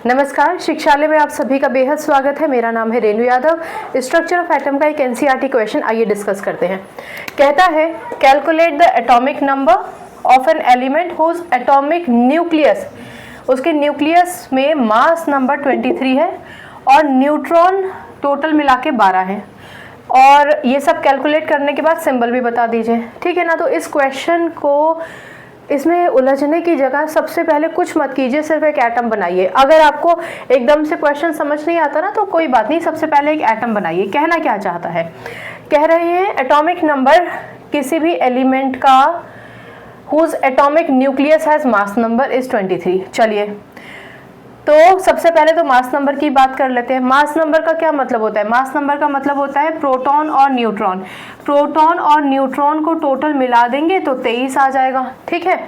नमस्कार, शिक्षालय में आप सभी का बेहद स्वागत है। मेरा नाम है Renu Yadav. Structure of atom का एक एनसीईआरटी क्वेश्चन आइए डिस्कस करते हैं। कहता है calculate the atomic number of an element whose atomic nucleus, उसके न्यूक्लियस में मास नंबर 23 है और न्यूट्रॉन टोटल मिला के 12 है। और ये सब कैलकुलेट करने के बाद सिंबल भी बता दीजिए, ठीक है ना। तो इस क्वेश्चन को इसमें उलझने की जगह सबसे पहले कुछ मत कीजिए, सिर्फ एक एटम बनाइए। अगर आपको एकदम से क्वेश्चन समझ नहीं आता ना तो कोई बात नहीं, सबसे पहले एक एटम बनाइए। कहना क्या चाहता है, कह रहे हैं एटॉमिक नंबर किसी भी एलिमेंट का whose atomic nucleus has mass number is 23। चलिए तो सबसे पहले तो मास नंबर की बात कर लेते हैं। मास नंबर का क्या मतलब होता है? मास नंबर का मतलब होता है प्रोटॉन और न्यूट्रॉन। प्रोटॉन और न्यूट्रॉन को टोटल मिला देंगे तो 23 आ जाएगा, ठीक है।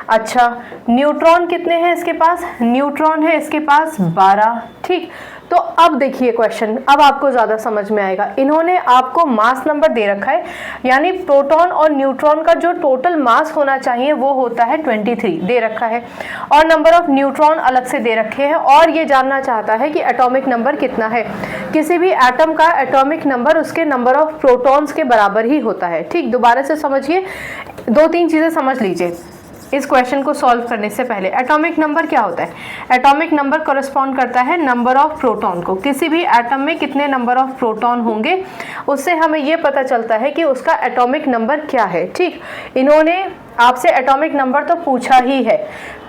अच्छा, न्यूट्रॉन कितने हैं इसके पास? न्यूट्रॉन है इसके पास 12, ठीक। तो अब देखिए क्वेश्चन, अब आपको ज़्यादा समझ में आएगा। इन्होंने आपको मास नंबर दे रखा है, यानी प्रोटॉन और न्यूट्रॉन का जो टोटल मास होना चाहिए वो होता है 23 दे रखा है, और नंबर ऑफ न्यूट्रॉन अलग से दे रखे हैं। और ये जानना चाहता है कि एटॉमिक नंबर कितना है। किसी भी एटम का एटॉमिक नंबर उसके नंबर ऑफ प्रोटॉन्स के बराबर ही होता है, ठीक। दोबारा से समझिए, 2-3 चीज़ें समझ लीजिए इस क्वेश्चन को सॉल्व करने से पहले। एटॉमिक नंबर क्या होता है? एटॉमिक नंबर कॉरेस्पॉन्ड करता है नंबर ऑफ प्रोटॉन को। किसी भी एटम में कितने नंबर ऑफ प्रोटॉन होंगे उससे हमें ये पता चलता है कि उसका एटॉमिक नंबर क्या है, ठीक। इन्होंने आपसे एटॉमिक नंबर तो पूछा ही है।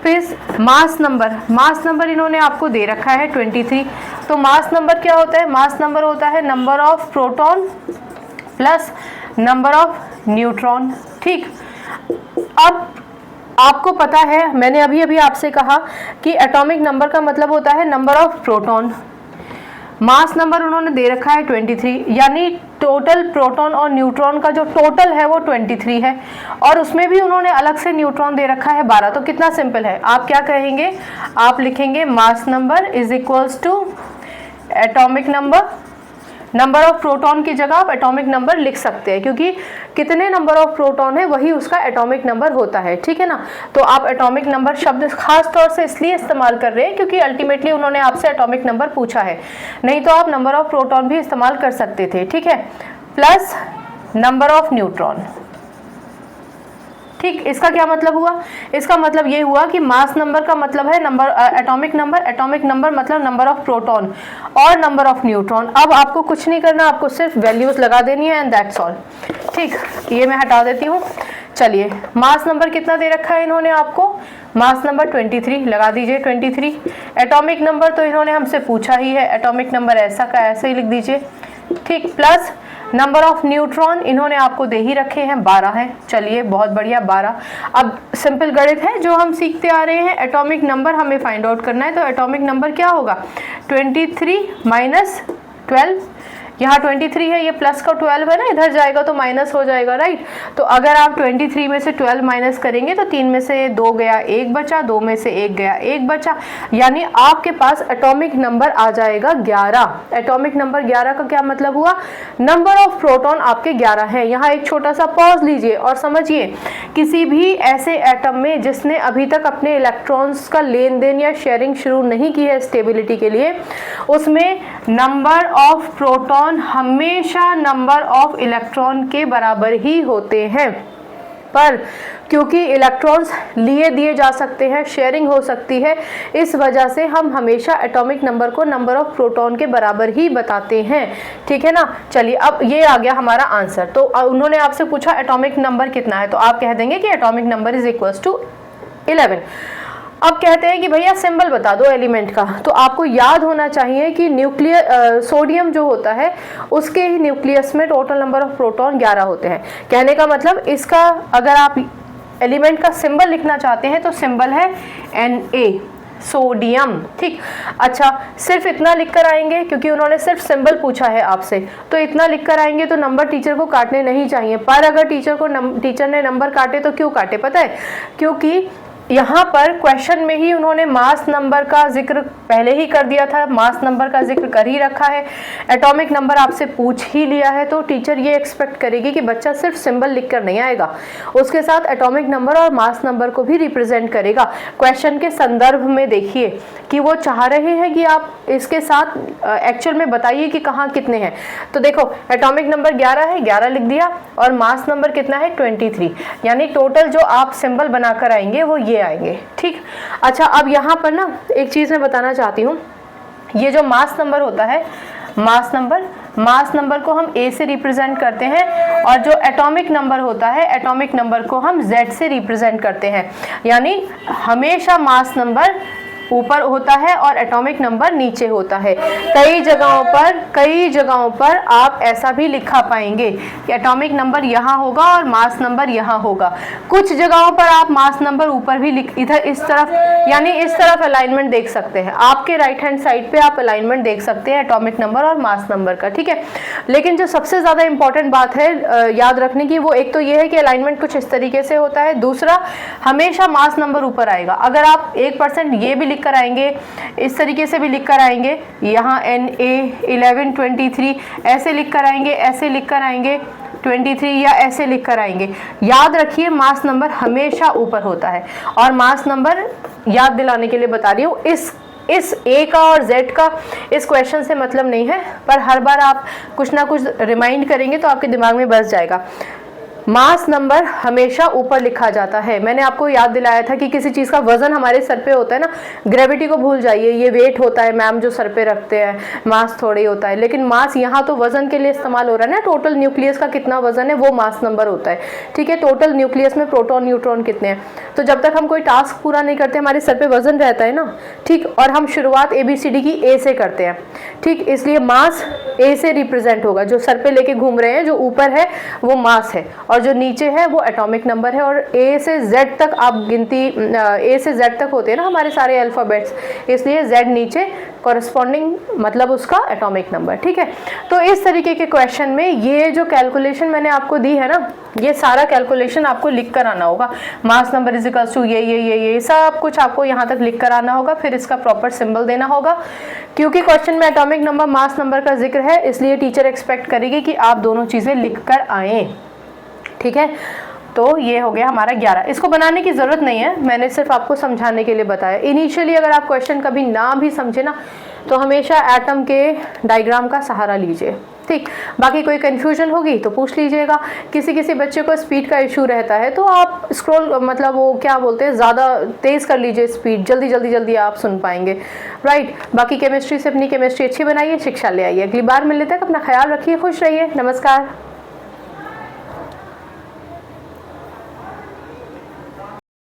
फिर मास नंबर इन्होंने आपको दे रखा है 23। तो मास नंबर क्या होता है? मास नंबर होता है number of proton plus number of neutron, ठीक। अब आपको पता है, मैंने अभी आपसे कहा कि एटॉमिक नंबर का मतलब होता है number of proton. Mass number उन्होंने दे रखा है 23, यानी टोटल प्रोटॉन और न्यूट्रॉन का जो टोटल है वो 23 है, और उसमें भी उन्होंने अलग से न्यूट्रॉन दे रखा है 12। तो कितना सिंपल है, आप क्या कहेंगे? आप लिखेंगे mass number is equals to atomic number. Number of proton की जगह आप एटॉमिक नंबर लिख सकते हैं, क्योंकि कितने नंबर ऑफ प्रोटॉन है वही उसका एटॉमिक नंबर होता है, ठीक है ना। तो आप एटॉमिक नंबर शब्द खास तौर से इसलिए इस्तेमाल कर रहे हैं क्योंकि अल्टीमेटली उन्होंने आपसे एटॉमिक नंबर पूछा है, नहीं तो आप नंबर ऑफ प्रोटॉन भी इस्तेमाल कर सकते थे, ठीक है। प्लस नंबर ऑफ न्यूट्रॉन, ठीक। इसका क्या मतलब हुआ? इसका मतलब ये हुआ कि मास नंबर का मतलब है नंबर एटॉमिक नंबर मतलब नंबर ऑफ प्रोटॉन और नंबर ऑफ न्यूट्रॉन। अब आपको कुछ नहीं करना, आपको सिर्फ वैल्यूज लगा देनी है एंड दैट्स ऑल, ठीक। ये मैं हटा देती हूँ। चलिए, मास नंबर कितना दे रखा है इन्होंने आपको? मास नंबर 23 लगा दीजिए 23। एटॉमिक नंबर तो इन्होंने हमसे पूछा ही है, एटॉमिक नंबर ऐसा का ऐसे ही लिख दीजिए, ठीक। प्लस नंबर ऑफ न्यूट्रॉन इन्होंने आपको दे ही रखे हैं 12 है। चलिए बहुत बढ़िया, 12। अब सिंपल गणित है जो हम सीखते आ रहे हैं, एटॉमिक नंबर हमें फाइंड आउट करना है। तो एटॉमिक नंबर क्या होगा? 23 माइनस 12। यहाँ 23 है, ये प्लस का 12 है ना, इधर जाएगा तो माइनस हो जाएगा, राइट। तो अगर आप 23 में से 12 माइनस करेंगे तो 3 में से 2 गया, 1 बचा, 2 में से 1 गया, 1 बचा, यानी आपके पास एटॉमिक नंबर आ जाएगा 11। एटॉमिक नंबर 11 का क्या मतलब हुआ? नंबर ऑफ प्रोटॉन आपके 11 हैं। यहाँ एक छोटा सा पॉज लीजिए और समझिए, किसी भी ऐसे एटम में जिसने अभी तक अपने इलेक्ट्रॉन्स का लेन देन या शेयरिंग शुरू नहीं की है स्टेबिलिटी के लिए, उसमें नंबर ऑफ प्रोटॉन हमेशा नंबर ऑफ इलेक्ट्रॉन के बराबर ही होते हैं। पर क्योंकि इलेक्ट्रॉन्स लिए दिए जा सकते हैं, शेयरिंग हो सकती है, इस वजह से हम हमेशा एटॉमिक नंबर को नंबर ऑफ प्रोटॉन के बराबर ही बताते हैं, ठीक है ना। चलिए, अब ये आ गया हमारा आंसर। तो उन्होंने आपसे पूछा एटॉमिक नंबर कितना है, तो आप कह देंगे कि atomic number is equals to 11। अब कहते हैं कि भैया सिंबल बता दो एलिमेंट का। तो आपको याद होना चाहिए कि सोडियम जो होता है उसके ही न्यूक्लियस में टोटल नंबर ऑफ प्रोटॉन 11 होते हैं। कहने का मतलब इसका अगर आप एलिमेंट का सिंबल लिखना चाहते हैं तो सिंबल है Na, सोडियम, ठीक। अच्छा, सिर्फ इतना लिख कर आएंगे क्योंकि उन्होंने सिर्फ सिंबल पूछा है आपसे, तो इतना लिख कर आएंगे तो नंबर टीचर को काटने नहीं चाहिए। पर अगर टीचर ने नंबर काटे तो क्यों काटे पता है? क्योंकि यहाँ पर क्वेश्चन में ही उन्होंने मास नंबर का जिक्र पहले ही कर दिया था, मास नंबर का जिक्र कर ही रखा है, एटॉमिक नंबर आपसे पूछ ही लिया है, तो टीचर ये एक्सपेक्ट करेगी कि बच्चा सिर्फ सिंबल लिखकर नहीं आएगा, उसके साथ एटॉमिक नंबर और मास नंबर को भी रिप्रेजेंट करेगा। क्वेश्चन के संदर्भ में देखिए कि वो चाह रहे हैं कि आप इसके साथ एक्चुअल में बताइए कि कहाँ कितने हैं। तो देखो एटॉमिक नंबर 11 है, 11 लिख दिया, और मास नंबर कितना है 23, यानी टोटल जो आप सिंबल बनाकर आएंगे वो ये आएंगे। ठीक, अच्छा अब यहाँ पर ना एक चीज़ मैं बताना चाहती हूँ, ये जो मास नंबर होता है, मास नंबर को हम A से रिप्रेजेंट करते हैं, और जो एटॉमिक नंबर होता है, एटॉमिक नंबर को हम Z से रिप्रेजेंट करते हैं। यानी हमेशा मास नंबर ऊपर होता है और एटॉमिक नंबर नीचे होता है। कई जगहों पर आप ऐसा भी लिखा पाएंगे कि एटॉमिक नंबर यहाँ होगा और मास नंबर यहाँ होगा। कुछ जगहों पर आप मास नंबर ऊपर भी इधर इस तरफ, यानी इस तरफ अलाइनमेंट देख सकते हैं, आपके राइट हैंड साइड पे आप अलाइनमेंट देख सकते हैं एटॉमिक नंबर और मास नंबर का। ठीक है, लेकिन जो सबसे ज़्यादा इंपॉर्टेंट बात है याद रखने की, वो एक तो ये है कि अलाइनमेंट कुछ इस तरीके से होता है, दूसरा हमेशा मास नंबर ऊपर आएगा। अगर आप 1% ये भी कर आएंगे, इस तरीके से भी लिख कर आएंगे, यहाँ NA 11 23 ऐसे लिख कर आएंगे, ऐसे लिख कर आएंगे 23, या ऐसे लिख कर आएंगे। याद रखिए मास नंबर हमेशा ऊपर होता है। और मास नंबर याद दिलाने के लिए बता रही हूँ, इस A का और Z का इस क्वेश्चन से मतलब नहीं है, पर हर बार आप कुछ ना कुछ रिमाइंड करेंगे तो आपके दिमाग में बस जाएगा। मास नंबर हमेशा ऊपर लिखा जाता है। मैंने आपको याद दिलाया था कि किसी चीज़ का वजन हमारे सर पे होता है ना, ग्रेविटी को भूल जाइए, ये वेट होता है मैम जो सर पे रखते हैं, मास थोड़ी होता है। लेकिन मास यहाँ तो वजन के लिए इस्तेमाल हो रहा है ना, टोटल न्यूक्लियस का कितना वजन है वो मास नंबर होता है। ठीक है, टोटल न्यूक्लियस में प्रोटॉन न्यूट्रॉन कितने हैं, तो जब तक हम कोई टास्क पूरा नहीं करते हमारे सर पे वजन रहता है ना। ठीक, और हम शुरुआत ABCD की A से करते हैं। ठीक, इसलिए मास A से रिप्रेजेंट होगा, जो सर पे लेके घूम रहे हैं, जो ऊपर है वो मास है, और जो नीचे है वो एटॉमिक नंबर है। और A से Z तक आप गिनती, A से Z तक होते हैं ना हमारे सारे अल्फ़ाबेट्स, इसलिए Z नीचे कॉरस्पॉन्डिंग मतलब उसका एटॉमिक नंबर। ठीक है, तो इस तरीके के क्वेश्चन में ये जो कैलकुलेशन मैंने आपको दी है ना, ये सारा कैलकुलेशन आपको लिख कर आना होगा। Mass number is equals to ये सब कुछ आपको यहाँ तक लिख कर आना होगा, फिर इसका प्रॉपर सिंबल देना होगा। क्योंकि क्वेश्चन में एटॉमिक नंबर मास नंबर का जिक्र है, इसलिए टीचर एक्सपेक्ट करेगी कि आप दोनों चीज़ें लिख कर आएँ। ठीक है, तो ये हो गया हमारा 11। इसको बनाने की ज़रूरत नहीं है, मैंने सिर्फ आपको समझाने के लिए बताया। इनिशियली अगर आप क्वेश्चन कभी ना भी समझे ना, तो हमेशा एटम के डायग्राम का सहारा लीजिए। ठीक, बाकी कोई कन्फ्यूजन होगी तो पूछ लीजिएगा। किसी बच्चे को स्पीड का इशू रहता है तो आप स्क्रॉल मतलब वो क्या बोलते हैं, ज़्यादा तेज़ कर लीजिए स्पीड, जल्दी आप सुन पाएंगे। राइट, बाकी केमिस्ट्री से अपनी केमिस्ट्री अच्छी बनाइए, शिक्षा ले आइए। अगली बार मिलने तक अपना ख्याल रखिए, खुश रहिए, नमस्कार।